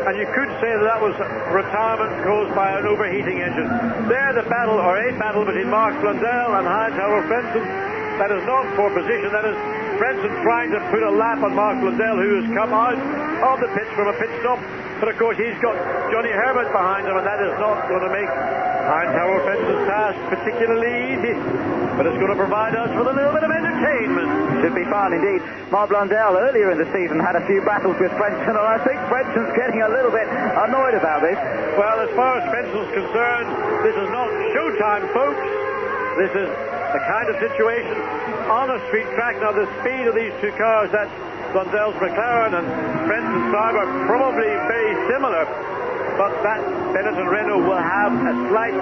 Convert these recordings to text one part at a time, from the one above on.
and you could say that was retirement caused by an overheating engine. There, the battle, or a battle between Mark Blundell and Heinz-Harold Frentzen. That is not for position, that is Frentzen trying to put a lap on Mark Blundell, who has come out of the pitch from a pit stop. But of course, he's got Johnny Herbert behind him, and that is not going to make Heinz-Harold Frentzen's task particularly easy. But it's going to provide us with a little bit of entertainment. Should be fun indeed. Mark Blundell earlier in the season had a few battles with Frentzen, and I think Frentzen's getting a little bit annoyed about this. Well, as far as Frentzen's concerned, this is not showtime, folks. This is the kind of situation on a street track. Now, the speed of these two cars, that's Blundell's McLaren and Frentzen's Sauber, probably very similar, but that Benetton Renault will have a slight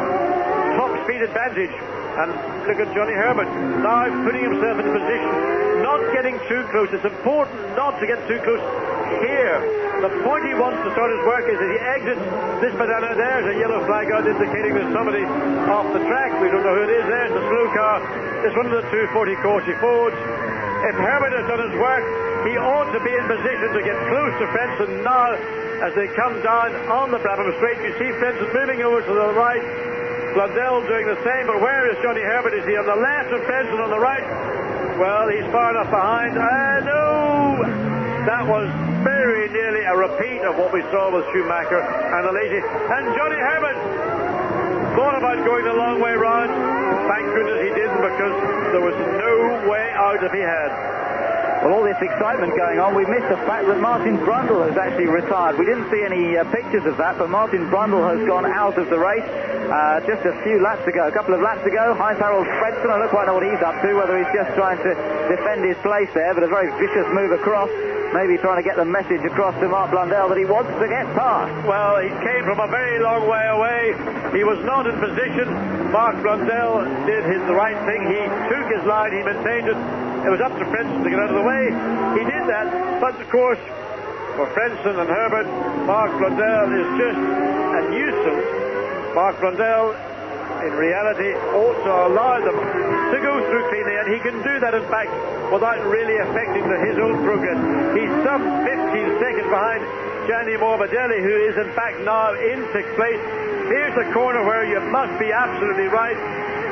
top speed advantage. And look at Johnny Herbert now putting himself in position, not getting too close. It's important not to get too close here. The point he wants to start his work is as he exits this banana. There's a yellow flag out indicating there's somebody off the track. We don't know who it is. There's the slow car. It's one of the 240 Corsi Fords. If Herbert has done his work, he ought to be in position to get close to Frentzen now as they come down on the Brabham Straight. You see Frentzen moving over to the right, Blundell doing the same, but where is Johnny Herbert? Is he on the left and Frentzen on the right? Well, he's far enough behind. No! That was very nearly a repeat of what we saw with Schumacher and Alesi. And Johnny Herbert thought about going the long way round. Thank goodness he didn't, because there was no way out if he had. Well, all this excitement going on, we missed the fact that Martin Brundle has actually retired. We didn't see any pictures of that, but Martin Brundle has gone out of the race just a few laps ago. A couple of laps ago, Heinz-Harold Frentzen, I don't quite know what he's up to, whether he's just trying to defend his place there, but a very vicious move across, maybe trying to get the message across to Mark Blundell that he wants to get past. Well, he came from a very long way away. He was not in position. Mark Blundell did the right thing. He took his line, he maintained it. It was up to Frentzen to get out of the way. He did that, but of course, for Frentzen and Herbert, Mark Blundell is just a nuisance. Mark Blundell, in reality, ought to allow them to go through cleanly, and he can do that, in fact, without really affecting his own progress. He's some 15 seconds behind Gianni Morbidelli, who is, in fact, now in 6th place. Here's the corner where you must be absolutely right.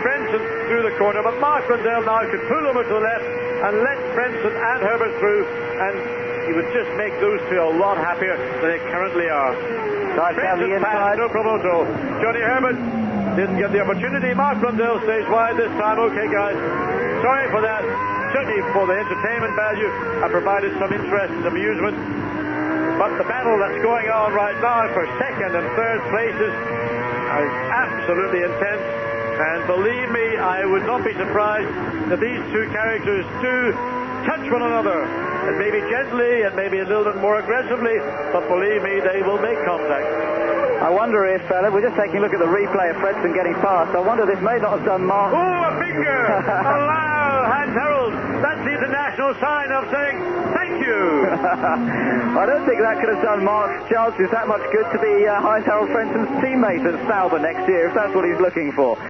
Frentzen through the corner, but Mark Blundell now could pull over to the left and let Frentzen and Herbert through, and he would just make those two a lot happier than they currently are. Frentzen passed, no problem at all. Johnny Herbert didn't get the opportunity. Mark Blundell stays wide this time. Okay, guys, sorry for that. Certainly for the entertainment value, I provided some interest and amusement. But the battle that's going on right now for second and third places is absolutely intense. And believe me, I would not be surprised that these two characters do touch one another. And maybe gently, and maybe a little bit more aggressively, but believe me, they will make contact. I wonder if, we're just taking a look at the replay of Frentzen getting past, I wonder this may not have done Mark. Oh, a finger! Allow, Heinz-Harold! That's the international sign of saying thank you! I don't think that could have done Mark's chances that much good to be Heinz-Harold Frentzen's teammate at Sauber next year, if that's what he's looking for.